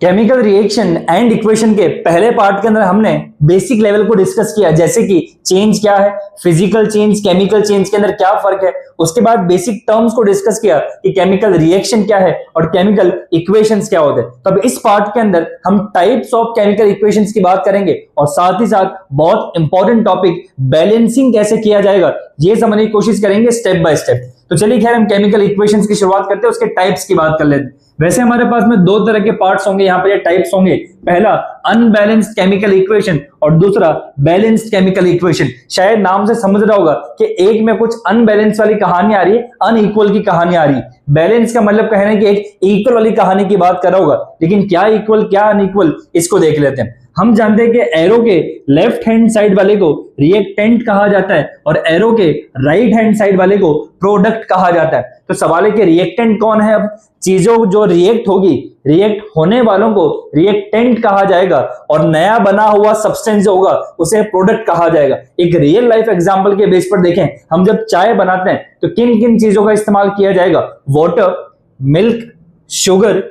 Chemical reaction and equation के पहले part के अंदर हमने बेसिक लेवल को डिस्कस किया, जैसे कि चेंज क्या है, फिजिकल चेंज, केमिकल चेंज के अंदर क्या फर्क है। उसके बाद बेसिक टर्म्स को डिस्कस किया कि केमिकल रिएक्शन क्या है और केमिकल इक्वेशंस क्या होते हैं। तब इस पार्ट के अंदर हम टाइप्स ऑफ केमिकल इक्वेशंस की बात करेंगे और साथ ही साथ बहुत इंपॉर्टेंट टॉपिक बैलेंसिंग कैसे किया जाएगा ये समझने की कोशिश करेंगे स्टेप बाय स्टेप। तो चलिए खैर हम केमिकल इक्वेशंस की शुरुआत करते हैं, उसके टाइप्स की बात कर लेते हैं। वैसे हमारे पास में दो तरह के पार्ट्स होंगे यहाँ पर, ये टाइप्स होंगे। पहला अनबैलेंस्ड केमिकल इक्वेशन और दूसरा बैलेंस्ड केमिकल इक्वेशन। शायद नाम से समझ रहा होगा कि एक में कुछ अनबैलेंस वाली कहानी आ रही है, अनइक्वल की कहानी आ रही है। बैलेंस का मतलब कहना है कि एक इक्वल वाली कहानी की बात कर रहा होगा, लेकिन क्या इक्वल क्या अनइक्वल इसको देख लेते हैं। हम जानते हैं कि एरो के लेफ्ट हैंड साइड वाले को रिएक्टेंट कहा जाता है और एरो के राइट हैंड साइड वाले को प्रोडक्ट कहा जाता है। तो सवाल है कि रिएक्टेंट कौन है। अब चीजों जो रिएक्ट होगी, रिएक्ट होने वालों को रिएक्टेंट कहा जाएगा और नया बना हुआ सब्सटेंस जो होगा उसे प्रोडक्ट कहा जाएगा। एक रियल लाइफ एग्जांपल के बेस पर देखें, हम जब चाय बनाते हैं तो किन किन चीजों का इस्तेमाल किया जाएगा? Water, milk, sugar,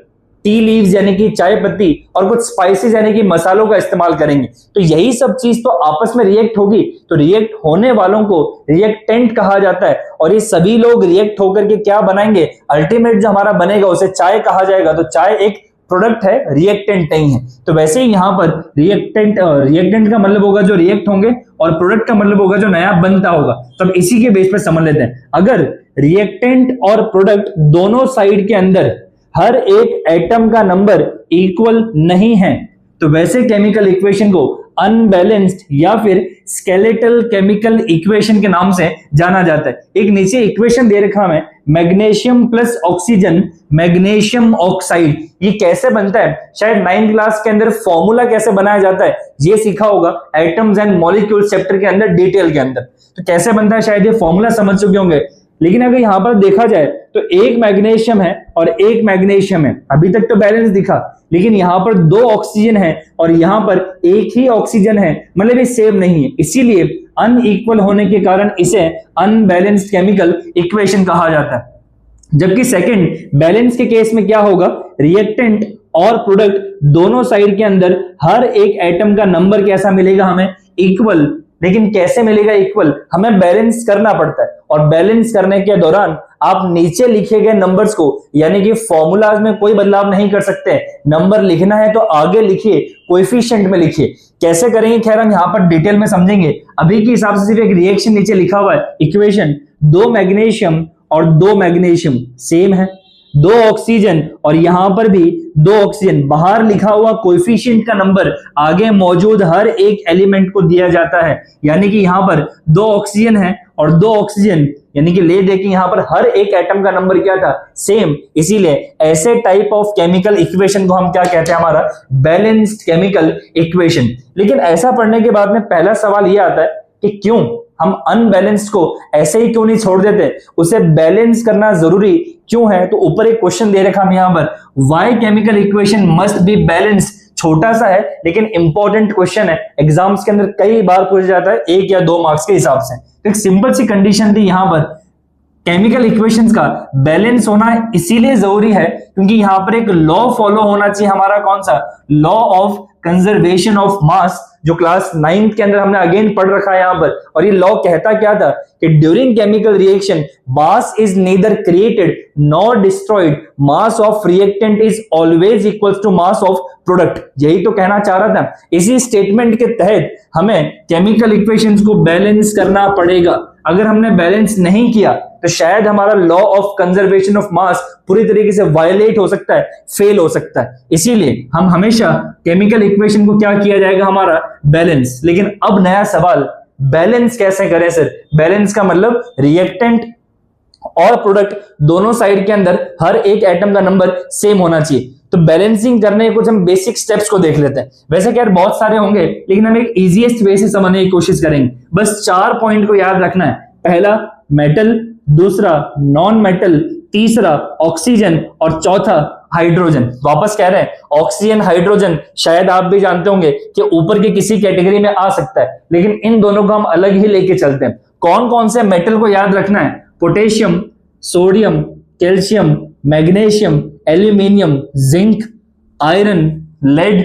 tea leaves यानी कि चाय पत्ती और कुछ स्पाइसेस यानी कि मसालों का इस्तेमाल करेंगे। तो यही सब चीज तो आपस में रिएक्ट होगी, तो रिएक्ट होने वालों को रिएक्टेंट कहा जाता है और ये सभी लोग रिएक्ट होकर के क्या बनाएंगे, अल्टीमेट जो हमारा बनेगा उसे चाय कहा जाएगा। तो चाय एक प्रोडक्ट है, रिएक्टेंट नहीं है। तो वैसे ही यहां पर रिएक्टेंट का मतलब होगा जो रिएक्ट होंगे और प्रोडक्ट का मतलब होगा जो नया बनता होगा। तो इसी के बेस पर समझ लेते हैं। अगर रिएक्टेंट और प्रोडक्ट दोनों साइड के अंदर हर एक एटम का नंबर इक्वल नहीं है तो वैसे केमिकल इक्वेशन को अनबैलेंस्ड या फिर स्केलेटल केमिकल इक्वेशन के नाम से जाना जाता है। एक नीचे इक्वेशन दे रखा है, magnesium plus oxygen magnesium oxide. ये कैसे बनता है? शायद 9th क्लास के अंदर फॉर्मूला कैसे बनाया जाता है ये सीखा होगा एटम्स एंड मॉलिक्यूल्स चैप्टर के अंदर डिटेल के अंदर। तो कैसे बनता है शायद ये फॉर्मूला समझ चुके होंगे, लेकिन अगर यहां पर देखा जाए तो एक मैग्नीशियम है और एक मैग्नीशियम है। अभी तक तो बैलेंस दिखा, लेकिन यहां पर दो ऑक्सीजन है और यहां पर एक ही ऑक्सीजन है, मतलब ये सेम नहीं है। इसीलिए अनइक्वल होने के कारण इसे अनबैलेंस्ड केमिकल इक्वेशन कहा जाता है। जबकि सेकंड बैलेंस के केस में क्या होगा, रिएक्टेंट और प्रोडक्ट दोनों साइड के अंदर हर एक एटम का नंबर कैसा मिलेगा हमें, इक्वल। लेकिन कैसे मिलेगा इक्वल, हमें बैलेंस करना पड़ता है और बैलेंस करने के दौरान आप नीचे लिखे गए नंबर्स को यानी कि फॉर्मूलाज में कोई बदलाव नहीं कर सकते। नंबर लिखना है तो आगे लिखिए, कोएफिशिएंट में लिखिए। कैसे करेंगे खैर हम यहां पर डिटेल में समझेंगे। अभी के हिसाब से सिर्फ एक रिएक्शन नीचे लिखा हुआ है, इक्वेशन, 2 मैग्नीशियम और 2 मैग्नीशियम सेम है, 2 ऑक्सीजन और यहां पर भी 2 ऑक्सीजन। बाहर लिखा हुआ कोएफिशिएंट का नंबर आगे मौजूद हर एक एलिमेंट को दिया जाता है, यानी कि यहां पर 2 ऑक्सीजन है और 2 ऑक्सीजन, यानी कि ले दे कि यहां पर हर एक एटम का नंबर क्या था, सेम। इसीलिए ऐसे टाइप ऑफ केमिकल इक्वेशन को हम क्या कहते हैं, हमारा बैलेंस्ड केमिकल इक्वेशन। लेकिन ऐसा पढ़ने के बाद में पहला सवाल यह आता है कि क्यों हम अनबैलेंस्ड को ऐसे ही क्यों नहीं छोड़ देते, उसे बैलेंस करना जरूरी क्यों है? तो ऊपर एक क्वेश्चन दे रखा हम यहां पर, why chemical equation must be balance. छोटा सा है लेकिन इंपॉर्टेंट क्वेश्चन है, एग्जाम्स के अंदर कई बार पूछा जाता है 1 या 2 मार्क्स के हिसाब से। तो एक सिंपल सी कंडीशन थी यहां पर, केमिकल इक्वेशंस का बैलेंस होना इसीलिए जरूरी है क्योंकि यहां पर एक लॉ फॉलो होना चाहिए हमारा, कौन सा, law of conservation of mass, जो क्लास 9th के अंदर हमने अगेन पढ़ रखा है यहां पर। और ये लॉ कहता क्या था कि during chemical reaction mass is neither created nor destroyed, mass of reactant is always equals to mass of product. यही तो कहना चाह रहा था। इसी स्टेटमेंट के तहत हमें केमिकल इक्वेशंस को बैलेंस करना पड़ेगा। अगर हमने बैलेंस नहीं किया तो शायद हमारा law of conservation of mass पूरी तरीके से वायलेट हो सकता है, फेल हो सकता है। इसीलिए हम हमेशा केमिकल इक्वेशन को क्या किया जाएगा, हमारा बैलेंस। लेकिन अब नया सवाल, बैलेंस कैसे करें सर? बैलेंस का मतलब रिएक्टेंट और प्रोडक्ट दोनों साइड के अंदर हर एक एटम का नंबर सेम होना चाहिए। तो बैलेंसिंग करने के कुछ हम बेसिक स्टेप्स को देख लेते हैं। वैसे खैर बहुत सारे होंगे लेकिन हम एक इजीएस्ट वे से समझने की कोशिश करेंगे। बस 4 पॉइंट को याद रखना है। पहला मेटल, दूसरा नॉन मेटल, तीसरा ऑक्सीजन और चौथा हाइड्रोजन। वापस कह रहे हैं ऑक्सीजन हाइड्रोजन, शायद आप भी जानते होंगे कि ऊपर की किसी कैटेगरी में आ सकता है, लेकिन इन दोनों को हम अलग ही लेके चलते हैं। कौन कौन से मेटल को याद रखना है, potassium, sodium, calcium, magnesium, aluminium, zinc, iron, lead,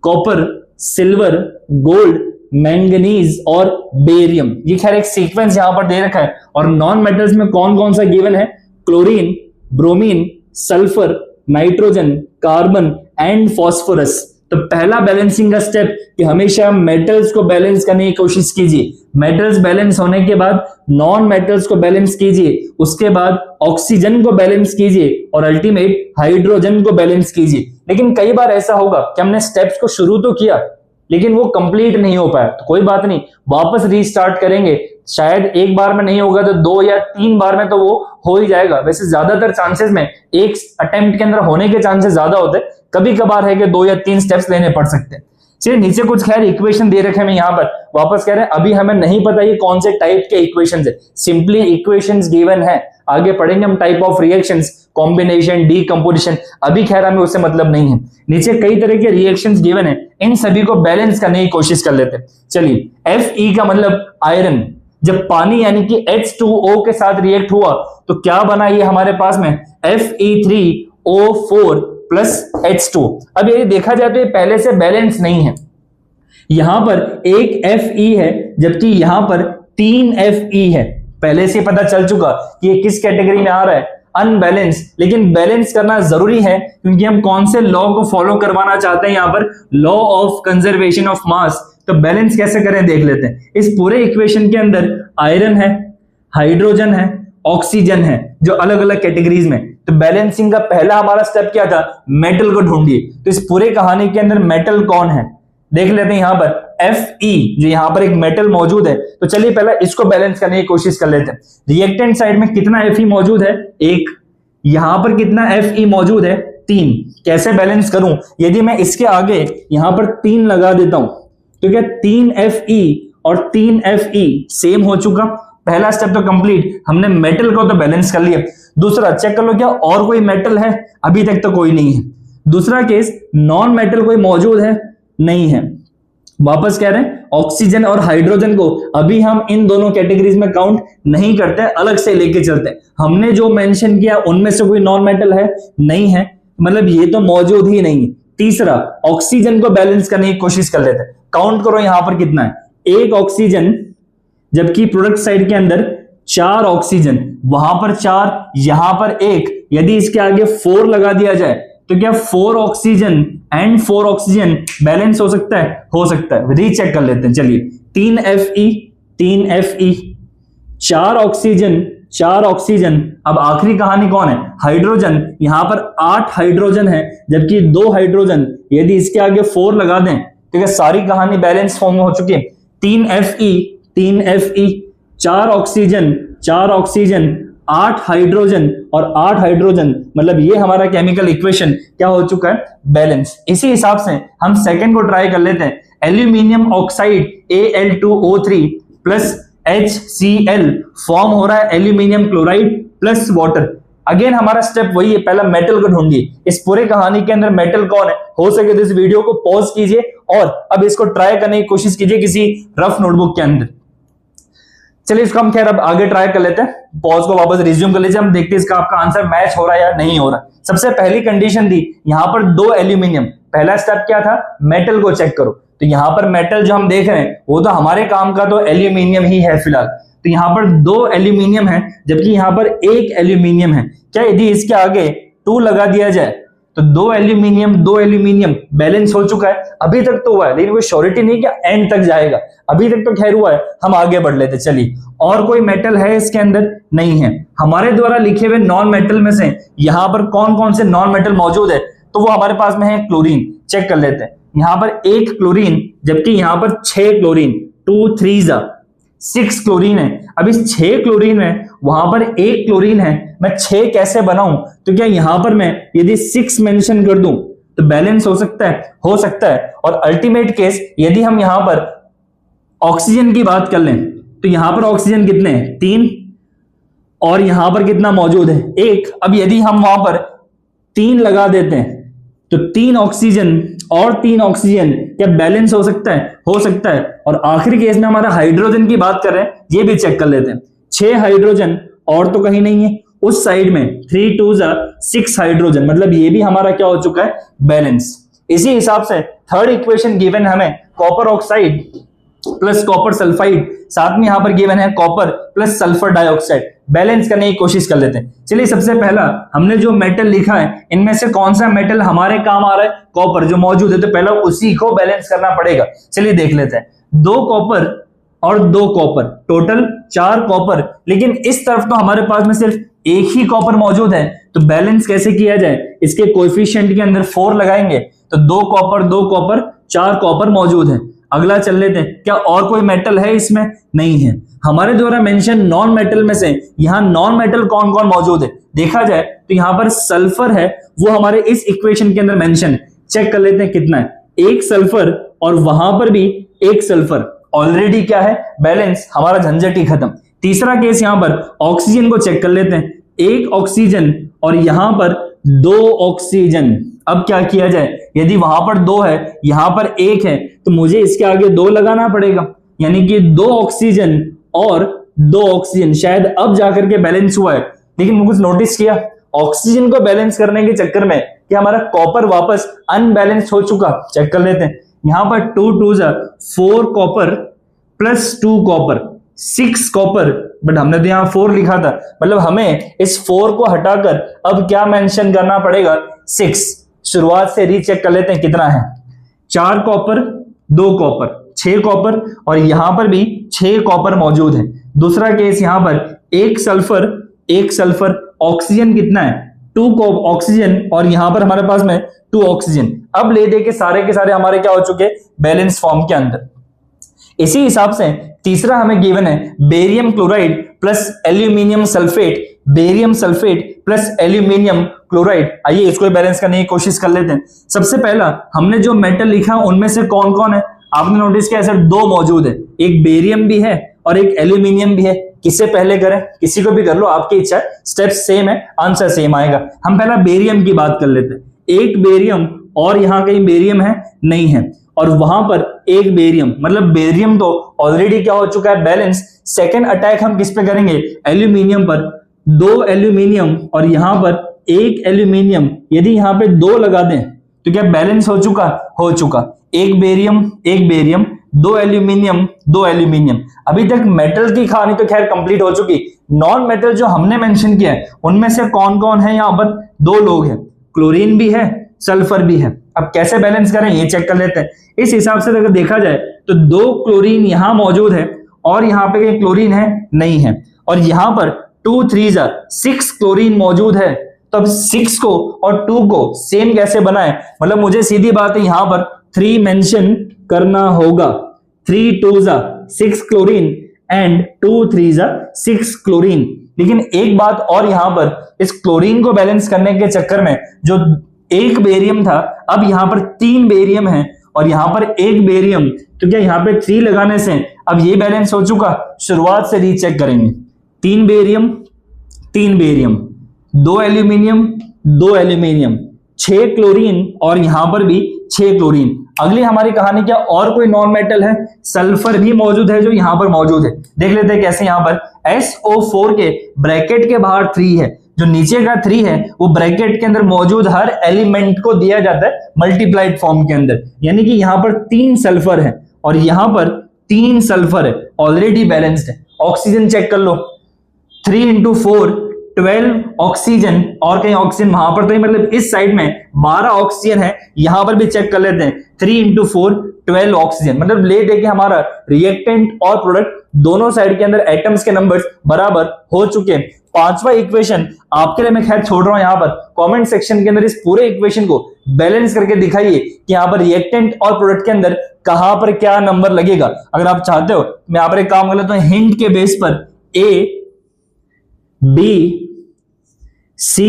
copper, silver, gold, manganese और बेरियम। ये खैर एक सीक्वेंस यहां पर दे रखा है। और नॉन मेटल्स में कौन कौन सा गिवन है? Chlorine, bromine, sulphur, nitrogen, carbon and phosphorus. तो पहला बैलेंसिंग का स्टेप कि हमेशा मेटल्स को बैलेंस करने की कोशिश कीजिए। मेटल्स बैलेंस होने के बाद नॉन मेटल्स को बैलेंस कीजिए, उसके बाद ऑक्सीजन को बैलेंस कीजिए और अल्टीमेट हाइड्रोजन को बैलेंस कीजिए। लेकिन कई बार ऐसा होगा कि हमने स्टेप्स को शुरू तो किया लेकिन वो कंप्लीट नहीं हो पाया, तो कोई बात नहीं, वापस रीस्टार्ट करेंगे। शायद एक बार में नहीं होगा तो 2 या 3 बार में तो वो हो ही जाएगा। वैसे ज्यादातर चांसेस में एक अटेम्प्ट के अंदर होने के चांसेस ज्यादा होते हैं, कभी कभार है कि 2 या 3 स्टेप्स लेने पड़ सकते हैं। चलिए नीचे कुछ खैर इक्वेशन दे रखे हैं, यहाँ पर वापस कह रहे हैं अभी हमें नहीं पता ये कौन से टाइप के इक्वेशंस है, सिंपली इक्वेशंस गिवन है। आगे पढ़ेंगे हम type of reactions, combination, decomposition, अभी खैर हमें उससे मतलब नहीं है। नीचे कई तरह के रिएक्शंस गिवन है, इन सभी को बैलेंस करने की कोशिश कर लेते हैं। चलिए Fe का मतलब आयरन, जब पानी यानी कि H2O के साथ रिएक्ट हुआ तो क्या बना ये हमारे पास में Fe3O4 प्लस H2। अब ये देखा जाए तो ये पहले से बैलेंस नहीं है, यहां पर एक Fe है जबकि यहां पर 3 Fe है। पहले से पता चल चुका कि ये किस कैटेगरी में आ रहा है, अनबैलेंस। लेकिन बैलेंस करना जरूरी है क्योंकि हम कौन से लॉ को फॉलो करवाना चाहते हैं, यहां पर law of conservation of mass. तो बैलेंस कैसे करें देख लेते हैं। इस पूरे इक्वेशन के अंदर आयरन है, हाइड्रोजन है, ऑक्सीजन है, जो अलग अलग कैटेगरीज में। तो बैलेंसिंग का पहला हमारा स्टेप क्या था? मेटल को ढूंढिए। तो इस पूरे कहानी के अंदर मेटल कौन है देख लेते हैं। यहां पर Fe जो यहां पर एक मेटल मौजूद है, तो चलिए पहले इसको बैलेंस करने की कोशिश कर लेते हैं। रिएक्टेंट साइड में कितना Fe मौजूद है? 1। यहां पर कितना Fe मौजूद है? 3। कैसे बैलेंस करूं? यदि मैं इसके आगे यहां पर 3 लगा देता हूं तो क्या 3 Fe और 3 Fe सेम हो चुका? पहला स्टेप तो कंप्लीट, हमने मेटल को तो बैलेंस कर लिया। दूसरा चेक कर लो क्या और कोई मेटल है? अभी तक तो कोई नहीं है। दूसरा केस, नॉन मेटल कोई मौजूद है? नहीं है। वापस कह रहे हैं ऑक्सीजन और हाइड्रोजन को अभी हम इन दोनों कैटेगरीज में काउंट नहीं करते, अलग से लेके चलते हैं। हमने जो मेंशन किया उनमें से कोई नॉन मेटल है? नहीं है, मतलब ये तो मौजूद ही नहीं है। तीसरा, ऑक्सीजन को बैलेंस करने की कोशिश कर लेते हैं। काउंट करो यहां पर कितना है? 1 ऑक्सीजन, जबकि प्रोडक्ट साइड के अंदर 4 ऑक्सीजन, वहां पर 4, यहां पर 1। यदि इसके आगे 4 लगा दिया जाए तो क्या 4 ऑक्सीजन एंड 4 ऑक्सीजन बैलेंस हो सकता है? हो सकता है। रीचेक कर लेते हैं। चलिए 3 Fe, 3 Fe, 4 ऑक्सीजन, 4 ऑक्सीजन। अब आखिरी कहानी कौन है? हाइड्रोजन। यहां पर 8 हाइड्रोजन है जबकि 2 हाइड्रोजन। यदि इसके आगे 4 लगा दें तो क्या सारी कहानी बैलेंस फॉर्म में हो चुकी है? 3 Fe, 3 Fe, 4 oxygen, 4 oxygen, 8 hydrogen और 8 हाइड्रोजन, मतलब ये हमारा केमिकल इक्वेशन क्या हो चुका है? बैलेंस। इसी हिसाब से हम सेकंड को ट्राई कर लेते हैं। Aluminium oxide Al2O3 plus HCl form हो रहा है aluminium chloride plus water. Again हमारा स्टेप वही है, पहला मेटल को ढूंढिए। इस पूरे कहानी के अंदर मेटल कौन है? हो सके तो इस वीडियो को पॉज कीजिए और अब इसको ट्राई करने की कोशिश कीजिए किसी रफ नोटबुक के अंदर। चलिए इसको हम खैर अब आगे ट्राई कर लेते हैं। पॉज को वापस रिज्यूम कर लीजिए, हम देखते हैं इसका आपका आंसर मैच हो रहा है या नहीं हो रहा। सबसे पहली कंडीशन थी यहां पर 2 एल्यूमिनियम। पहला स्टेप क्या था? मेटल को चेक करो। तो यहां पर मेटल जो हम देख रहे हैं वो तो हमारे काम का तो एल्यूमिनियम ही है फिलहाल। तो यहां पर 2 एल्यूमिनियम है जबकि यहां पर 1 एल्यूमिनियम है। क्या यदि इसके आगे 2 लगा दिया जाए तो 2 एल्यूमिनियम बैलेंस हो चुका है? अभी तक तो हुआ है, लेकिन कोई श्योरिटी नहीं क्या एंड तक जाएगा। अभी तक तो खैर हुआ है, हम आगे बढ़ लेते। चलिए और कोई मेटल है इसके अंदर? नहीं है। हमारे द्वारा लिखे हुए नॉन मेटल में से यहां पर कौन कौन से नॉन मेटल मौजूद है? तो वो हमारे पास में है क्लोरीन। चेक कर लेते हैं। यहां पर 1 क्लोरीन जबकि यहां पर 6 क्लोरीन, 2 3 6 क्लोरीन है। अब इस 6 क्लोरीन में वहां पर 1 क्लोरीन है, मैं 6 कैसे बनाऊं? तो क्या यहां पर मैं यदि 6 मेंशन कर दूं तो बैलेंस हो सकता है? हो सकता है। और अल्टीमेट केस यदि हम यहां पर ऑक्सीजन की बात कर लें तो यहां पर ऑक्सीजन कितने हैं? 3 और यहां पर कितना मौजूद है? 1। अब यदि हम वहां पर 3 लगा देते हैं तो 3 ऑक्सीजन और 3 ऑक्सीजन, क्या बैलेंस हो सकता है? हो सकता है। और आखिरी केस में हमारा हाइड्रोजन की बात कर रहे हैं, ये भी चेक कर लेते हैं। 6 हाइड्रोजन और तो कहीं नहीं है, उस साइड में 3 2 6 हाइड्रोजन, मतलब ये भी हमारा क्या हो चुका है, बैलेंस। इसी हिसाब से थर्ड इक्वेशन गिवन हमें copper oxide plus copper sulphide, साथ में यहां पर गिवन है copper plus sulphur dioxide, balance करने की कोशिश कर लेते हैं। चलिए सबसे पहला हमने जो मेटल लिखा है इनमें से कौन सा मेटल हमारे काम आ रहा है, कॉपर जो मौजूद है, तो पहला उसी को बैलेंस करना पड़ेगा। चलिए देख लेते हैं, 2 कॉपर और 2 कॉपर, टोटल 4 कॉपर, लेकिन इस तरफ तो हमारे पास में सिर्फ एक ही कॉपर मौजूद है, तो बैलेंस कैसे किया जाए, इसके कोएफिशिएंट के अंदर 4 लगाएंगे, तो 2 कॉपर 2 कॉपर 4 कॉपर मौजूद है। अगला चल लेते हैं, क्या और कोई मेटल है इसमें, नहीं है। हमारे द्वारा मेंशन नॉन मेटल में से यहां नॉन मेटल कौन कौन मौजूद है, देखा जाए तो यहां पर सल्फर है, वो हमारे इस इक्वेशन के अंदर मेंशन है। चेक कर लेते हैं कितना है, 1 सल्फर और वहां पर भी 1 सल्फर, ऑलरेडी क्या है, बैलेंस, हमारा झंझट ही खत्म। तीसरा केस यहां पर ऑक्सीजन को चेक कर लेते हैं, 1 ऑक्सीजन और यहां पर 2 ऑक्सीजन। अब क्या किया जाए, यदि वहां पर 2 है यहां पर 1 है, तो मुझे इसके आगे 2 लगाना पड़ेगा, यानी कि 2 ऑक्सीजन और 2 ऑक्सीजन। शायद अब जाकर के बैलेंस हुआ है, लेकिन मैं कुछ नोटिस किया, ऑक्सीजन को बैलेंस करने के चक्कर में कि हमारा कॉपर वापस अनबैलेंस हो चुका। चेक कर लेते हैं, यहां पर 2 2 4 copper plus 2 copper 6 copper, but हमने तो यहां 4 लिखा था, मतलब हमें इस 4 को हटाकर अब क्या मेंशन करना पड़ेगा, 6। शुरुआत से रीचेक कर लेते हैं कितना है, 4 कॉपर 2 कॉपर 6 कॉपर और यहां पर भी 6 कॉपर मौजूद है। दूसरा केस यहां पर 1 सल्फर 1 सल्फर, ऑक्सीजन कितना है, 2 ऑक्सीजन और यहां पर हमारे पास में 2 ऑक्सीजन। अब ले दे के सारे हमारे क्या हो चुके, बैलेंस फॉर्म के अंदर। इसी हिसाब से तीसरा हमें गिवन है barium chloride plus aluminium sulphate, barium sulphate plus aluminium chloride. आइए इसको बैलेंस करने की कोशिश कर लेते हैं। सबसे पहला हमने जो मेटल लिखा उनमें से कौन कौन है, आपने नोटिस किया सिर्फ 2 मौजूद है, एक बेरियम भी है और एक एल्यूमिनियम भी है। किससे पहले करें, किसी को भी कर लो, आपकी इच्छा है, स्टेप सेम है, आंसर सेम आएगा। हम पहला बेरियम की बात कर लेते हैं, एक बेरियम और यहां कहीं बेरियम है, नहीं है, और वहां पर एक बेरियम, मतलब बेरियम तो ऑलरेडी क्या हो चुका है, बैलेंस। सेकंड अटैक हम किस पे करेंगे, एल्यूमिनियम पर, 2 एल्यूमिनियम और यहां पर 1 एल्यूमिनियम, यदि यहां पे 2 लगा दें तो क्या बैलेंस हो चुका, हो चुका। एक बेरियम 2 एल्यूमिनियम 2 एल्यूमिनियम। अभी तक मेटल की कहानी तो खैर कंप्लीट हो चुकी। नॉन मेटल जो हमने मेंशन किया है उनमें से कौन कौन है, यहां पर 2 लोग हैं, क्लोरीन भी है सल्फर भी है। अब कैसे बैलेंस करें ये चेक कर लेते हैं। इस हिसाब से अगर देखा जाए तो 2 क्लोरीन यहां मौजूद है और यहां पे एक क्लोरीन है, नहीं है, और यहां पर 2 3 6 क्लोरीन मौजूद है। तो अब 6 को और 2 को सेम कैसे बनाएं, मतलब मुझे सीधी बात है यहां पर 3 मेंशन करना होगा, 3 2 6 क्लोरीन एंड 2 3 6 क्लोरीन। लेकिन एक बात और, यहां पर इस क्लोरीन को बैलेंस करने के चक्कर में जो एक बेरियम था, अब यहां पर 3 बेरियम है और यहां पर 1 बेरियम, तो क्या यहां पे 3 लगाने से अब ये बैलेंस हो चुका। शुरुआत से रीचेक करेंगे, 3 barium 3 barium, 2 aluminium 2 aluminium, 6 chlorine और यहां पर भी 6 क्लोरीन। अगली हमारी कहानी क्या, और कोई नॉन मेटल है, सल्फर भी मौजूद है जो यहां पर मौजूद है। देख लेते हैं कैसे, यहां पर SO4 के ब्रैकेट के बाहर 3 है, जो नीचे का 3 है वो ब्रैकेट के अंदर मौजूद हर एलिमेंट को दिया जाता है मल्टीप्लाइड फॉर्म के अंदर, यानी कि यहां पर 3 सल्फर है और यहां पर 3 सल्फर है, ऑलरेडी बैलेंस्ड है। ऑक्सीजन चेक कर लो, 3 × 4 12 ऑक्सीजन और कहीं ऑक्सीजन वहां पर तो ही, मतलब इस साइड में 12 ऑक्सीजन है, यहां पर भी चेक कर लेते हैं, 3 × 4 12 ऑक्सीजन, मतलब ले दे के हमारा रिएक्टेंट और प्रोडक्ट दोनों साइड के अंदर एटम्स के नंबर्स बराबर हो चुके हैं। पांचवा इक्वेशन आपके लिए मैं खैर छोड़ रहा हूं, यहां पर कमेंट सेक्शन के अंदर इस पूरे इक्वेशन को बैलेंस करके दिखाइए कि यहां पर रिएक्टेंट और प्रोडक्ट के अंदर कहां पर क्या नंबर लगेगा। अगर आप चाहते हो मैं यहां पर एक काम कर लेता हूं, हिंट के बेस पर A B C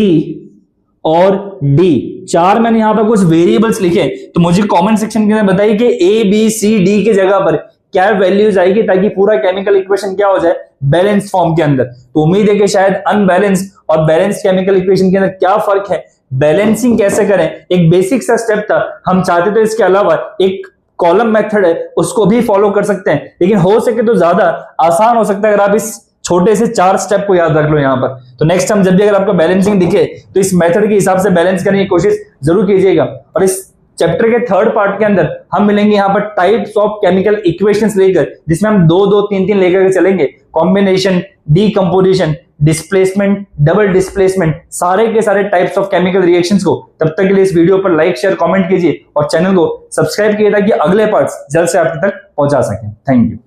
और D 4 मैंने यहां पर कुछ वेरिएबल्स लिखे, तो मुझे कमेंट सेक्शन के अंदर बताइए कि A B C D के जगह पर क्या वैल्यूज आएगी, ताकि पूरा केमिकल इक्वेशन क्या हो जाए, बैलेंस फॉर्म के अंदर। तो उम्मीद है कि शायद अनबैलेंस और बैलेंस केमिकल इक्वेशन के अंदर क्या फर्क है, बैलेंसिंग कैसे करें, एक बेसिक सा स्टेप था। हम चाहते तो इसके अलावा एक कॉलम मेथड है उसको भी फॉलो कर सकते हैं, लेकिन हो सके तो ज्यादा आसान हो सकता है अगर आप इस छोटे से 4 स्टेप को याद रख लो यहाँ पर। तो नेक्स्ट टाइम जब भी अगर आपको बैलेंसिंग दिखे तो इस मेथड के हिसाब से बैलेंस करने की कोशिश जरूर कीजिएगा। और इस चैप्टर के थर्ड पार्ट के अंदर हम मिलेंगे यहाँ पर टाइप्स ऑफ केमिकल इक्वेशंस लेकर, जिसमें हम 2 3 लेकर के चलेंगे। Combination, decomposition, displacement, double displacement, सारे के सारे टाइप्स ऑफ केमिकल रिएक्शंस को। तब तक के लिए इस वीडियो पर लाइक, शेयर, कमेंट कीजिए और चैनल को सब्सक्राइब कीजिए ताकि अगले पार्ट्स जल्द से आप तक पहुंचा सकें। Thank you.